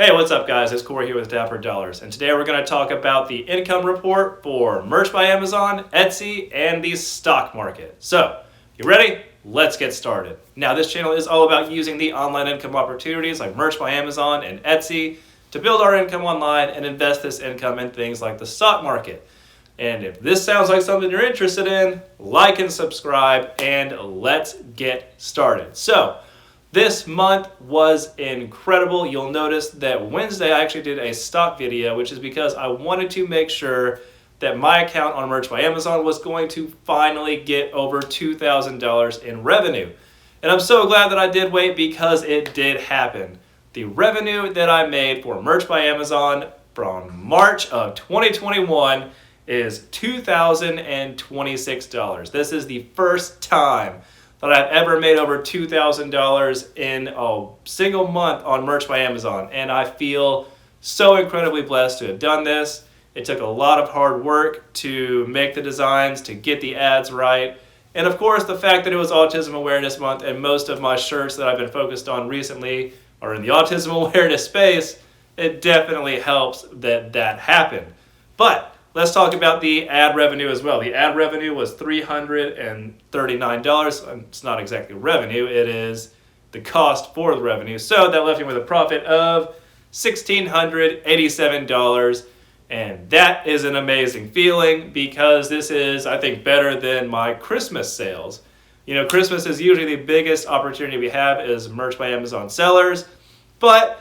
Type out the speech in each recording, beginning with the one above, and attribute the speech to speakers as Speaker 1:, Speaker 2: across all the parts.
Speaker 1: Hey, what's up guys? It's Corey here with Dapper Dollars, and today we're going to talk about the income report for Merch by Amazon, Etsy, and the stock market. So, you ready? Let's get started. Now, this channel is all about using the online income opportunities like Merch by Amazon and Etsy to build our income online and invest this income in things like the stock market. And if this sounds like something you're interested in, like and subscribe, and let's get started. So, this month was incredible. You'll notice that Wednesday I actually did a stock video, which is because I wanted to make sure that my account on Merch by Amazon was going to finally get over $2,000 in revenue. And I'm so glad that I did wait because it did happen. The revenue that I made for Merch by Amazon from March of 2021 is $2,026. This is the first time that I've ever made over $2,000 in a single month on Merch by Amazon. And I feel so incredibly blessed to have done this. It took a lot of hard work to make the designs, to get the ads right. And of course, the fact that it was Autism Awareness Month and most of my shirts that I've been focused on recently are in the autism awareness space, it definitely helps that that happened. But let's talk about the ad revenue as well. The ad revenue was $339. It's not exactly revenue, it is the cost for the revenue. So that left me with a profit of $1,687. And that is an amazing feeling because this is, I think, better than my Christmas sales. You know, Christmas is usually the biggest opportunity we have as Merch by Amazon sellers. But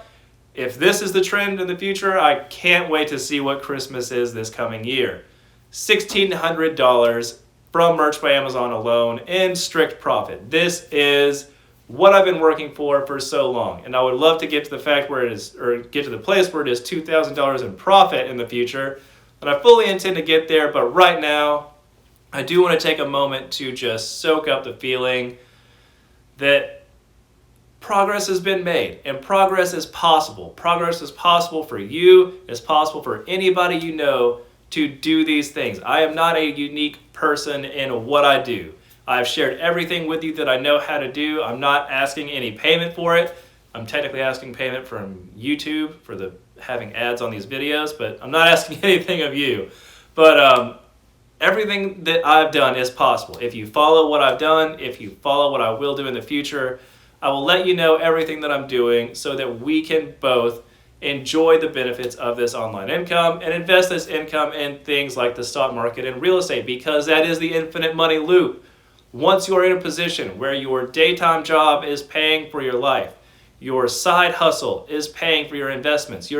Speaker 1: if this is the trend in the future, I can't wait to see what Christmas is this coming year. $1,600 from Merch by Amazon alone in strict profit. This is what I've been working for so long. And I would love to get to the fact where it is, or get to the place where it is $2,000 in profit in the future. And I fully intend to get there, but right now, I do want to take a moment to just soak up the feeling that progress has been made, and progress is possible. Progress is possible for you, it's possible for anybody you know to do these things. I am not a unique person in what I do. I've shared everything with you that I know how to do. I'm not asking any payment for it. I'm technically asking payment from YouTube for the having ads on these videos, but I'm not asking anything of you. But everything that I've done is possible. If you follow what I've done, if you follow what I will do in the future, I will let you know everything that I'm doing so that we can both enjoy the benefits of this online income and invest this income in things like the stock market and real estate, because that is the infinite money loop. Once you're in a position where your daytime job is paying for your life, your side hustle is paying for your investments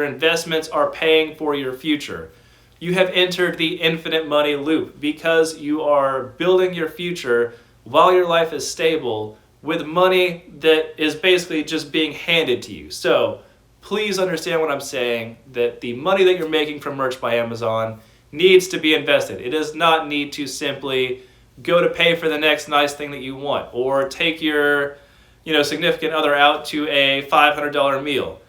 Speaker 1: are paying for your future, you have entered the infinite money loop because you are building your future while your life is stable with money that is basically just being handed to you. So please understand what I'm saying, that the money that you're making from Merch by Amazon needs to be invested. It does not need to simply go to pay for the next nice thing that you want, or take your significant other out to a $500 meal.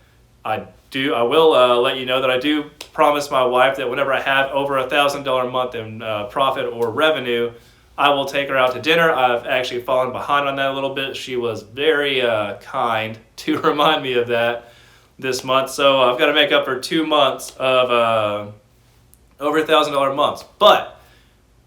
Speaker 1: I will let you know that I do promise my wife that whenever I have over $1,000 a month in profit or revenue, I will take her out to dinner. I've actually fallen behind on that a little bit. She was very kind to remind me of that this month. So I've got to make up for 2 months of over $1,000 months. But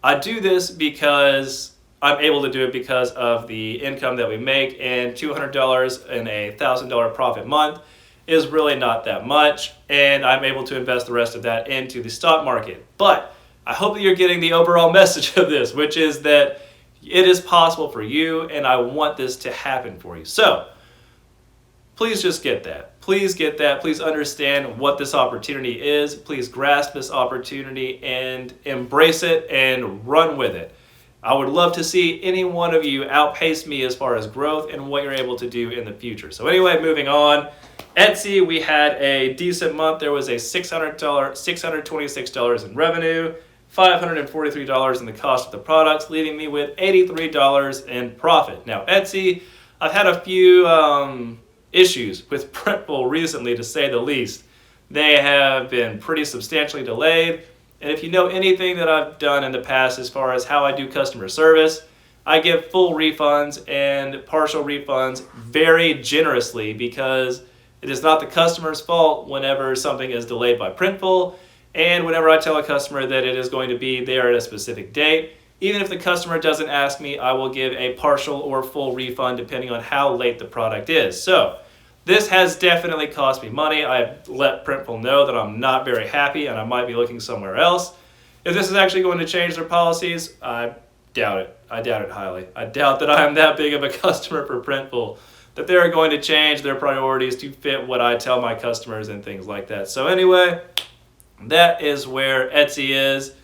Speaker 1: I do this because I'm able to do it because of the income that we make, and $200 in a $1,000 profit month is really not that much, and I'm able to invest the rest of that into the stock market. But I hope that you're getting the overall message of this, which is that it is possible for you, and I want this to happen for you. So please just get that. Please get that. Please understand what this opportunity is. Please grasp this opportunity and embrace it and run with it. I would love to see any one of you outpace me as far as growth and what you're able to do in the future. So anyway, moving on. Etsy, we had a decent month. There was a $626 in revenue, $543 in the cost of the products, leaving me with $83 in profit. Now, Etsy, I've had a few issues with Printful recently, to say the least. They have been pretty substantially delayed. And if you know anything that I've done in the past as far as how I do customer service, I give full refunds and partial refunds very generously, because It is not the customer's fault whenever something is delayed by Printful, and whenever I tell a customer that it is going to be there at a specific date. Even if the customer doesn't ask me, I will give a partial or full refund depending on how late the product is. So this has definitely cost me money. I've let Printful know that I'm not very happy and I might be looking somewhere else. If this is actually going to change their policies, I doubt it. I doubt it highly. I doubt that I am that big of a customer for Printful that they're going to change their priorities to fit what I tell my customers and things like that. So anyway, that is where Etsy is.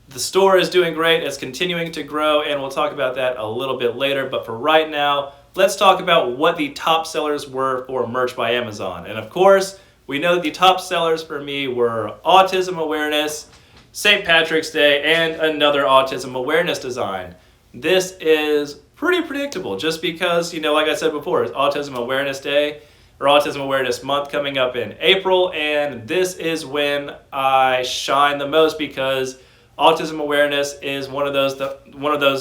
Speaker 1: The store is doing great. It's continuing to grow, and we'll talk about that a little bit later. But for right now, let's talk about what the top sellers were for Merch by Amazon. And of course, we know that the top sellers for me were autism awareness, St. Patrick's Day, and another autism awareness design. This is pretty predictable just because, like I said before, it's Autism Awareness Day or Autism Awareness Month coming up in April, and this is when I shine the most because autism awareness is one of those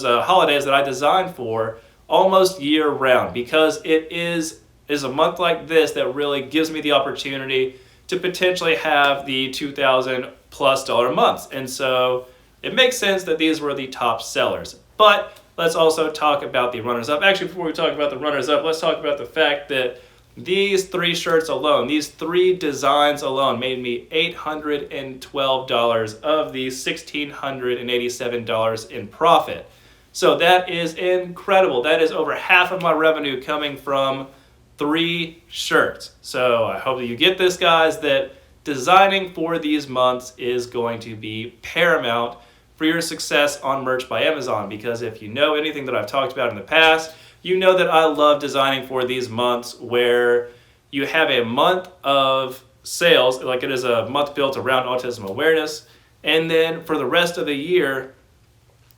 Speaker 1: holidays that I designed for almost year round because it is a month like this that really gives me the opportunity to potentially have the $2,000+ months. And so it makes sense that these were the top sellers. But let's also talk about the runners-up. Actually, before we talk about the runners-up, let's talk about the fact that these 3 shirts alone, these 3 designs alone made me $812 of the $1,687 in profit. So that is incredible. That is over half of my revenue coming from 3 shirts. So I hope that you get this, guys, that designing for these months is going to be paramount for your success on Merch by Amazon, because if you know anything that I've talked about in the past, you know that I love designing for these months where you have a month of sales, like it is a month built around autism awareness, and then for the rest of the year,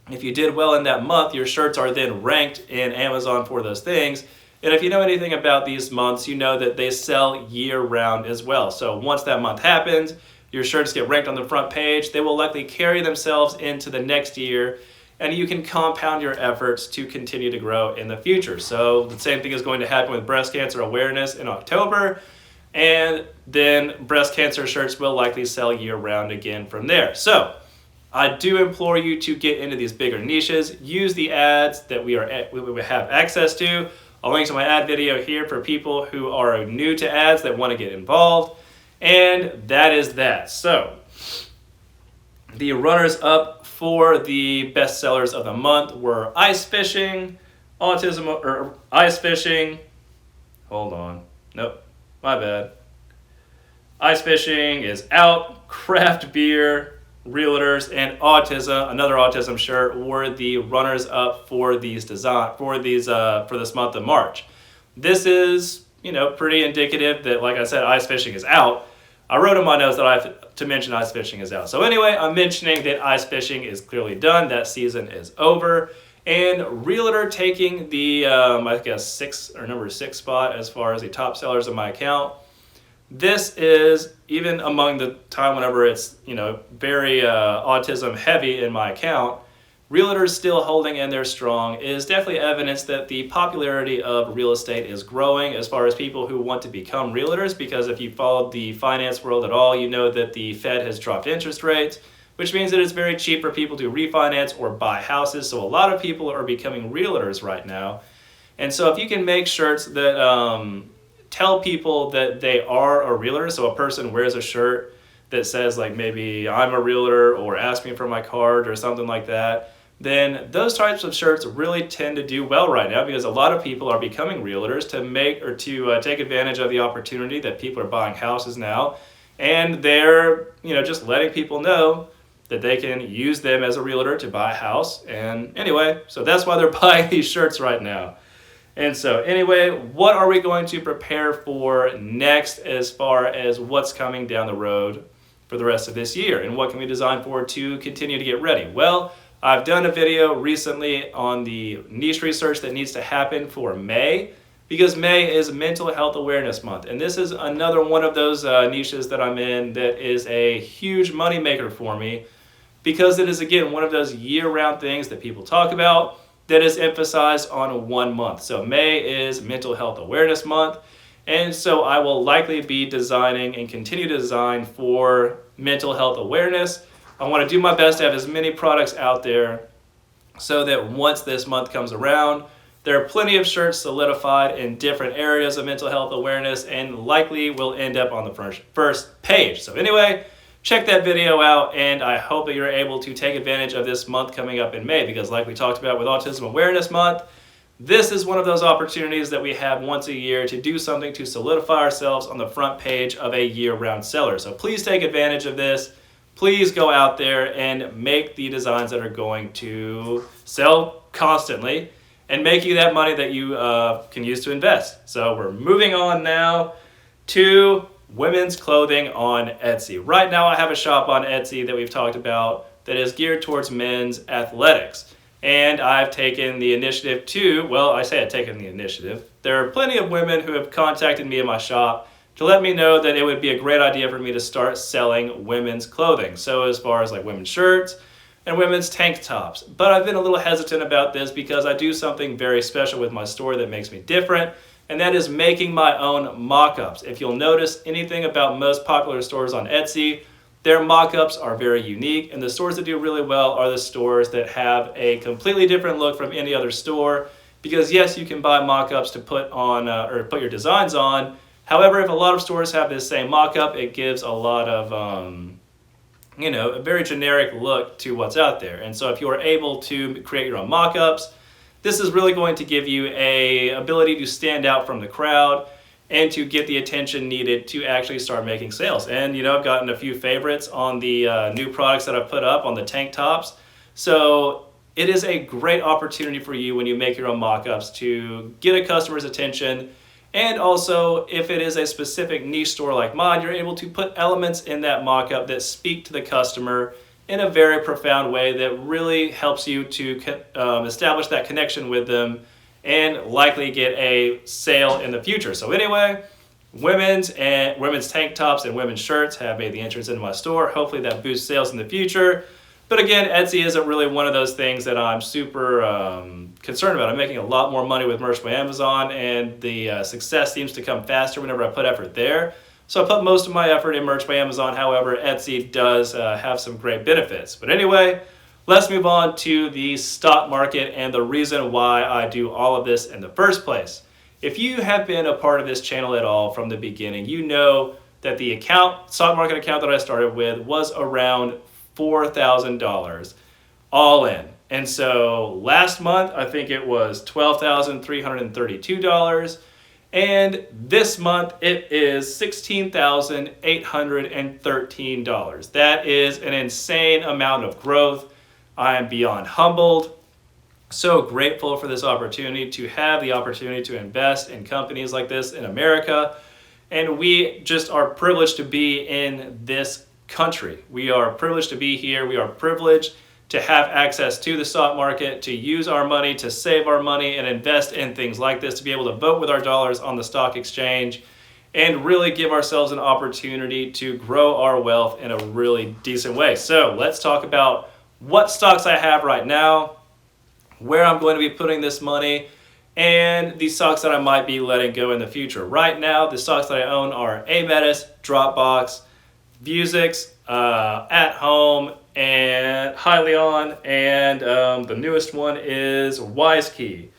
Speaker 1: if you did well in that month, your shirts are then ranked in Amazon for those things. And if you know anything about these months, you know that they sell year-round as well. So once that month happens, your shirts get ranked on the front page. They will likely carry themselves into the next year, and you can compound your efforts to continue to grow in the future. So the same thing is going to happen with breast cancer awareness in October, and then breast cancer shirts will likely sell year-round again from there. So I do implore you to get into these bigger niches. Use the ads that we have access to. I'll link to my ad video here for people who are new to ads that want to get involved. And that is that. So the runners up for the best sellers of the month were ice fishing, hold on, nope, my bad. Ice fishing is out, craft beer, realtors, and autism, another autism shirt, were the runners up for these for this month of March. This is, pretty indicative that, like I said, ice fishing is out. I wrote in my notes that I have to mention ice fishing is out. So anyway, I'm mentioning that ice fishing is clearly done. That season is over. And Realtor taking the, I guess, number 6 spot as far as the top sellers of my account. This is, even among the time whenever it's, very autism heavy in my account, Realtors still holding in there strong is definitely evidence that the popularity of real estate is growing as far as people who want to become realtors, because if you followed the finance world at all, you know that the Fed has dropped interest rates, which means that it's very cheap for people to refinance or buy houses. So a lot of people are becoming realtors right now. And so if you can make shirts that tell people that they are a realtor, so a person wears a shirt that says like maybe I'm a realtor or ask me for my card or something like that, then those types of shirts really tend to do well right now, because a lot of people are becoming realtors to take advantage of the opportunity that people are buying houses now, and they're just letting people know that they can use them as a realtor to buy a house. And anyway, so that's why they're buying these shirts right now. And so anyway, what are we going to prepare for next as far as what's coming down the road for the rest of this year, and what can we design for to continue to get ready? Well, I've done a video recently on the niche research that needs to happen for May, because May is Mental Health Awareness Month. And this is another one of those niches that I'm in that is a huge moneymaker for me, because it is, again, one of those year-round things that people talk about that is emphasized on one month. So May is Mental Health Awareness Month. And so I will likely be designing and continue to design for mental health awareness. I want to do my best to have as many products out there so that once this month comes around, there are plenty of shirts solidified in different areas of mental health awareness and likely will end up on the first page. So anyway, check that video out, and I hope that you're able to take advantage of this month coming up in May, because like we talked about with Autism Awareness Month, this is one of those opportunities that we have once a year to do something to solidify ourselves on the front page of a year-round seller. So please take advantage of this. Please go out there and make the designs that are going to sell constantly and make you that money that you can use to invest. So we're moving on now to women's clothing on Etsy. Right now I have a shop on Etsy that we've talked about that is geared towards men's athletics. And I've taken the initiative to, well, I say I've taken the initiative. There are plenty of women who have contacted me in my shop to let me know that it would be a great idea for me to start selling women's clothing. So as far as like women's shirts and women's tank tops. But I've been a little hesitant about this because I do something very special with my store that makes me different, and that is making my own mock-ups. If you'll notice anything about most popular stores on Etsy, their mock-ups are very unique, and the stores that do really well are the stores that have a completely different look from any other store, because yes, you can buy mock-ups to put on or put your designs on. However, if a lot of stores have this same mock-up, it gives a lot of a very generic look to what's out there. And so if you are able to create your own mock-ups, this is really going to give you a ability to stand out from the crowd and to get the attention needed to actually start making sales. And I've gotten a few favorites on the new products that I've put up on the tank tops. So it is a great opportunity for you when you make your own mock-ups to get a customer's attention. And also, if it is a specific niche store like mine, you're able to put elements in that mock-up that speak to the customer in a very profound way that really helps you to establish that connection with them and likely get a sale in the future. So anyway, women's tank tops and women's shirts have made the entrance into my store. Hopefully that boosts sales in the future. But again, Etsy isn't really one of those things that I'm super concerned about. I'm making a lot more money with Merch by Amazon, and the success seems to come faster whenever I put effort there. So I put most of my effort in Merch by Amazon. However, Etsy does have some great benefits. But anyway, let's move on to the stock market and the reason why I do all of this in the first place. If you have been a part of this channel at all from the beginning, you know that the stock market account that I started with was around $4,000 all in. And so last month, I think it was $12,332. And this month it is $16,813. That is an insane amount of growth. I am beyond humbled. So grateful for this opportunity to have the opportunity to invest in companies like this in America. And we just are privileged to be in this country. We are privileged to be here. We are privileged to have access to the stock market, to use our money, to save our money and invest in things like this, to be able to vote with our dollars on the stock exchange and really give ourselves an opportunity to grow our wealth in a really decent way. So let's talk about what stocks I have right now, where I'm going to be putting this money, and the stocks that I might be letting go in the future. Right now, the stocks that I own are Ametis, Dropbox, Vuzix, At Home, and Hyliion, and the newest one is WiseKey.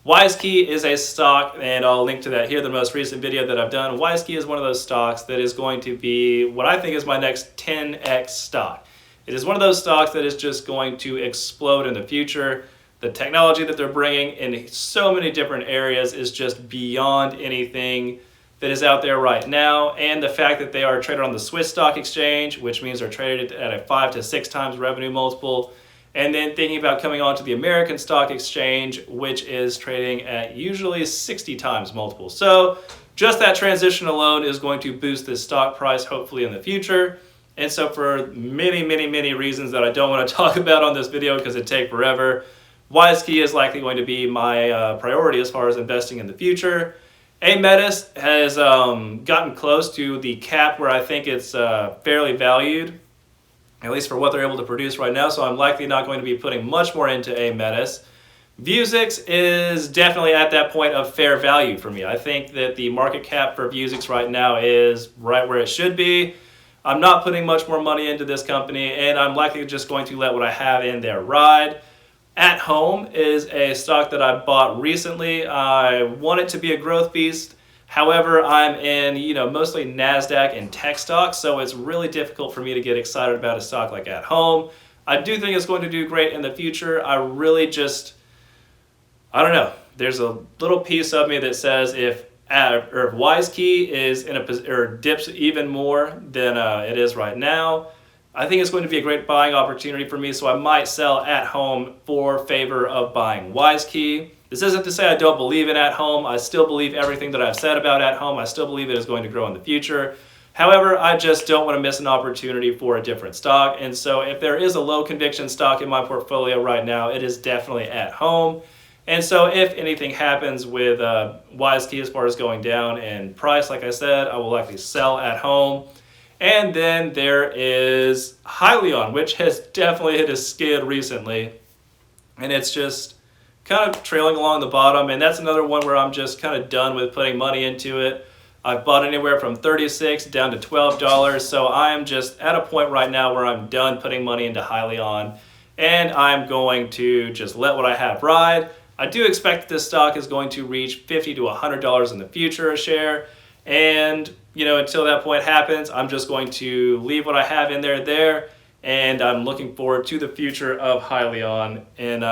Speaker 1: WiseKey is a stock, and I'll link to that here, the most recent video that I've done. WiseKey is one of those stocks that is going to be what I think is my next 10x stock. It is one of those stocks that is just going to explode in the future. The technology that they're bringing in so many different areas is just beyond anything that is out there right now, and the fact that they are traded on the Swiss stock exchange, which means they're traded at a 5 to 6 times revenue multiple, and then thinking about coming on to the American stock exchange, which is trading at usually 60 times multiple. So just that transition alone is going to boost this stock price hopefully in the future. And so for many, many, many reasons that I don't want to talk about on this video because it'd take forever, WiseKey is likely going to be my priority as far as investing in the future. Ametis has gotten close to the cap where I think it's fairly valued, at least for what they're able to produce right now, so I'm likely not going to be putting much more into Ametis. Vuzix is definitely at that point of fair value for me. I think that the market cap for Vuzix right now is right where it should be. I'm not putting much more money into this company, and I'm likely just going to let what I have in there ride. At Home is a stock that I bought recently. I want it to be a growth beast. However, I'm in, mostly NASDAQ and tech stocks, so it's really difficult for me to get excited about a stock like At Home. I do think it's going to do great in the future. I don't know. There's a little piece of me that says if WiseKey is in or dips even more than it is right now, I think it's going to be a great buying opportunity for me. So I might sell At Home for favor of buying WiseKey. This isn't to say I don't believe in At Home. I still believe everything that I've said about At Home. I still believe it is going to grow in the future. However, I just don't want to miss an opportunity for a different stock. And so if there is a low conviction stock in my portfolio right now, it is definitely At Home. And so if anything happens with WiseKey as far as going down in price, like I said, I will likely sell At Home. And then there is Hyliion, which has definitely hit a skid recently. And it's just kind of trailing along the bottom. And that's another one where I'm just kind of done with putting money into it. I've bought anywhere from $36 down to $12. So I am just at a point right now where I'm done putting money into Hyliion. And I'm going to just let what I have ride. I do expect that this stock is going to reach $50 to $100 in the future a share. And, until that point happens, I'm just going to leave what I have in there. And I'm looking forward to the future of Hyliion and,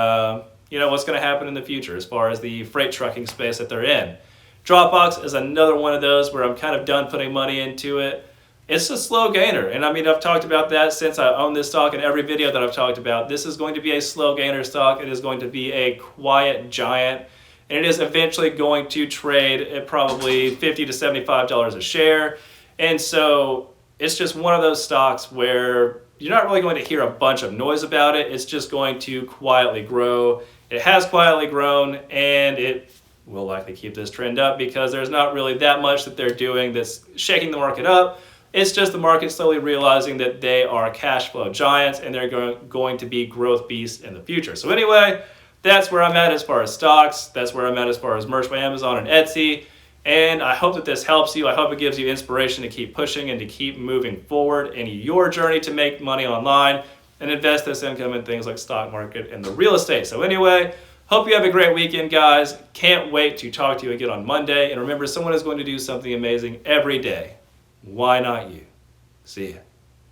Speaker 1: what's going to happen in the future as far as the freight trucking space that they're in. Dropbox is another one of those where I'm kind of done putting money into it. It's a slow gainer, and I've talked about that since I own this stock in every video that I've talked about. This is going to be a slow gainer stock. It is going to be a quiet giant, and it is eventually going to trade at probably $50 to $75 a share. And so it's just one of those stocks where you're not really going to hear a bunch of noise about it. It's just going to quietly grow. It has quietly grown, and it will likely keep this trend up because there's not really that much that they're doing that's shaking the market up. It's just the market slowly realizing that they are cash flow giants and they're going to be growth beasts in the future. So anyway, that's where I'm at as far as stocks. That's where I'm at as far as merch by Amazon and Etsy. And I hope that this helps you. I hope it gives you inspiration to keep pushing and to keep moving forward in your journey to make money online and invest this income in things like stock market and the real estate. So anyway, hope you have a great weekend, guys. Can't wait to talk to you again on Monday. And remember, someone is going to do something amazing every day. Why not you? See ya.